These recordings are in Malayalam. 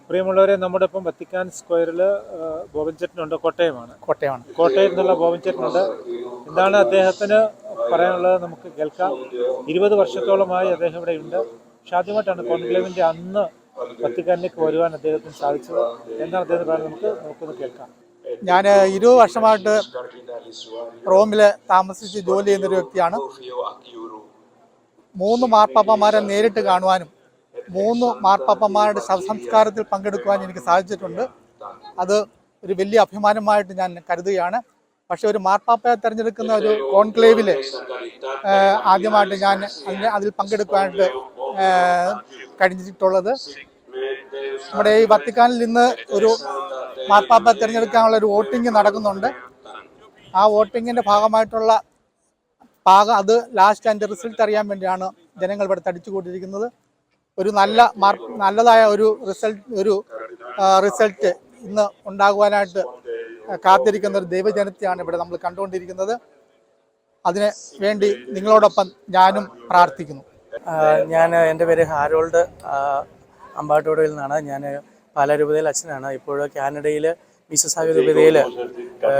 പ്രിയമുള്ളവരെ, നമ്മുടെ ഇപ്പം വത്തിക്കാൻ സ്ക്വയറിൽ ബോബൻ ചേട്ടനുണ്ട്. കോട്ടയമാണ്. കോട്ടയം എന്നുള്ള ബോബൻ ചേട്ടനുണ്ട്. എന്താണ് അദ്ദേഹത്തിന് പറയാനുള്ളത് നമുക്ക് കേൾക്കാം. 20 വർഷത്തോളമായി അദ്ദേഹം ഇവിടെ ഉണ്ട്. പക്ഷെ ആദ്യമായിട്ടാണ് കോൺക്ലേവിൻ്റെ അന്ന് വത്തിക്കാനിലേക്ക് വരുവാൻ അദ്ദേഹത്തിന് സാധിച്ചത്. എന്താണ് അദ്ദേഹം പറയുന്നത് നമുക്കൊന്ന് കേൾക്കാം. ഞാൻ 20 വർഷമായിട്ട് റോമിൽ താമസിച്ച് ജോലി ചെയ്യുന്നൊരു വ്യക്തിയാണ്. 3 മാർപ്പാപ്പമാരെ നേരിട്ട് കാണുവാനും 3 മാർപ്പാപ്പമാരുടെ ശവസംസ്കാരത്തിൽ പങ്കെടുക്കുവാൻ എനിക്ക് സാധിച്ചിട്ടുണ്ട്. അത് ഒരു വലിയ അഭിമാനമായിട്ട് ഞാൻ കരുതുകയാണ്. പക്ഷെ ഒരു മാർപ്പാപ്പയെ തിരഞ്ഞെടുക്കുന്ന ഒരു കോൺക്ലേവിൽ ആദ്യമായിട്ട് ഞാൻ അതിൽ പങ്കെടുക്കുവാനായിട്ട് കഴിഞ്ഞിട്ടുള്ളത്. നമ്മുടെ ഈ വത്തിക്കാനിൽ ഇന്ന് ഒരു മാർപ്പാപ്പ തിരഞ്ഞെടുക്കാനുള്ള ഒരു വോട്ടിംഗ് നടക്കുന്നുണ്ട്. ആ വോട്ടിങ്ങിൻ്റെ ഭാഗമായിട്ടുള്ള അത് ലാസ്റ്റ് അതിൻ്റെ റിസൾട്ട് അറിയാൻ വേണ്ടിയാണ് ജനങ്ങൾ ഇവിടെ തടിച്ചുകൂട്ടിയിരിക്കുന്നത്. ഒരു നല്ലതായ ഒരു റിസൾട്ട് ഇന്ന് ഉണ്ടാകുവാനായിട്ട് കാത്തിരിക്കുന്ന ഒരു ദൈവജനത്തെയാണ് ഇവിടെ നമ്മൾ കണ്ടുകൊണ്ടിരിക്കുന്നത്. അതിന് വേണ്ടി നിങ്ങളോടൊപ്പം ഞാനും പ്രാർത്ഥിക്കുന്നു. എൻ്റെ പേര് ഹാരോൾഡ് അമ്പാട്ടോടയിൽ നിന്നാണ്. ഞാൻ പാലാ രൂപതയിൽ അച്ഛനാണ്. ഇപ്പോൾ കാനഡയിൽ മിസിസാഗ രൂപതയിൽ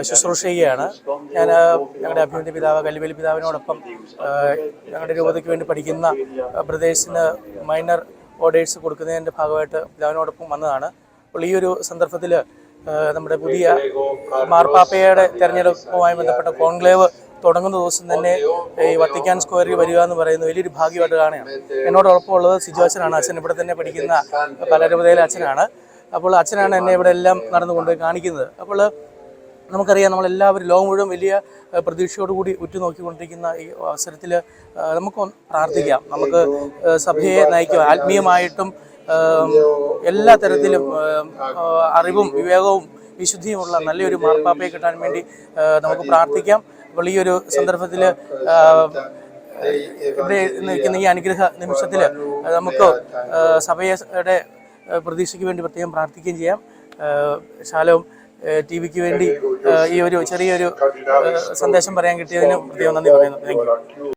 ശുശ്രൂഷ ചെയ്യുകയാണ്. ഞാൻ ഞങ്ങളുടെ അഭിമന്യ പിതാവ് കല്ലുവേലി പിതാവിനോടൊപ്പം ഞങ്ങളുടെ രൂപതയ്ക്ക് വേണ്ടി പഠിക്കുന്ന ബ്രദേഴ്സിന് മൈനർ ഓർഡേഴ്സ് കൊടുക്കുന്നതിൻ്റെ ഭാഗമായിട്ട് പിതാവിനോടൊപ്പം വന്നതാണ്. അപ്പോൾ ഈ ഒരു സന്ദർഭത്തിൽ നമ്മുടെ പുതിയ മാർപ്പാപ്പയുടെ തെരഞ്ഞെടുപ്പുമായി ബന്ധപ്പെട്ട കോൺക്ലേവ് തുടങ്ങുന്ന ദിവസം തന്നെ ഈ വത്തിക്കാൻ സ്ക്വയറിൽ വരിക എന്ന് പറയുന്നത് വലിയൊരു ഭാഗ്യമായിട്ട് കാണുകയാണ്. എന്നോടൊപ്പമുള്ളത് സിജു അച്ഛനാണ്. അച്ഛൻ ഇവിടെ തന്നെ പഠിക്കുന്ന പാലാ രൂപതയിലെ അച്ഛനാണ്. അപ്പോൾ അച്ഛനാണ് എന്നെ ഇവിടെ എല്ലാം നടന്നുകൊണ്ട് കാണിക്കുന്നത്. അപ്പോൾ നമുക്കറിയാം, നമ്മളെല്ലാവരും ലോകം മുഴുവൻ വലിയ പ്രതീക്ഷയോടുകൂടി ഉറ്റുനോക്കിക്കൊണ്ടിരിക്കുന്ന ഈ അവസരത്തിൽ നമുക്ക് പ്രാർത്ഥിക്കാം. നമുക്ക് സഭയെ നയിക്കുക ആത്മീയമായിട്ടും എല്ലാ തരത്തിലും അറിവും വിവേകവും വിശുദ്ധിയുമുള്ള നല്ലൊരു മാർപ്പാപ്പയെ കിട്ടാൻ വേണ്ടി നമുക്ക് പ്രാർത്ഥിക്കാം. അപ്പോൾ ഈ ഒരു സന്ദർഭത്തിൽ ഇവിടെ നിൽക്കുന്ന ഈ അനുഗ്രഹ നിമിഷത്തിൽ നമുക്ക് സഭയുടെ പ്രതീക്ഷയ്ക്ക് വേണ്ടി പ്രത്യേകം പ്രാർത്ഥിക്കുകയും ചെയ്യാം. ശാലോം ടിവിക്ക് വേണ്ടി ഈ ഒരു ചെറിയൊരു സന്ദേശം പറയാൻ കിട്ടിയതിന് പ്രത്യേകം നന്ദി പറയുന്നു. Thank you.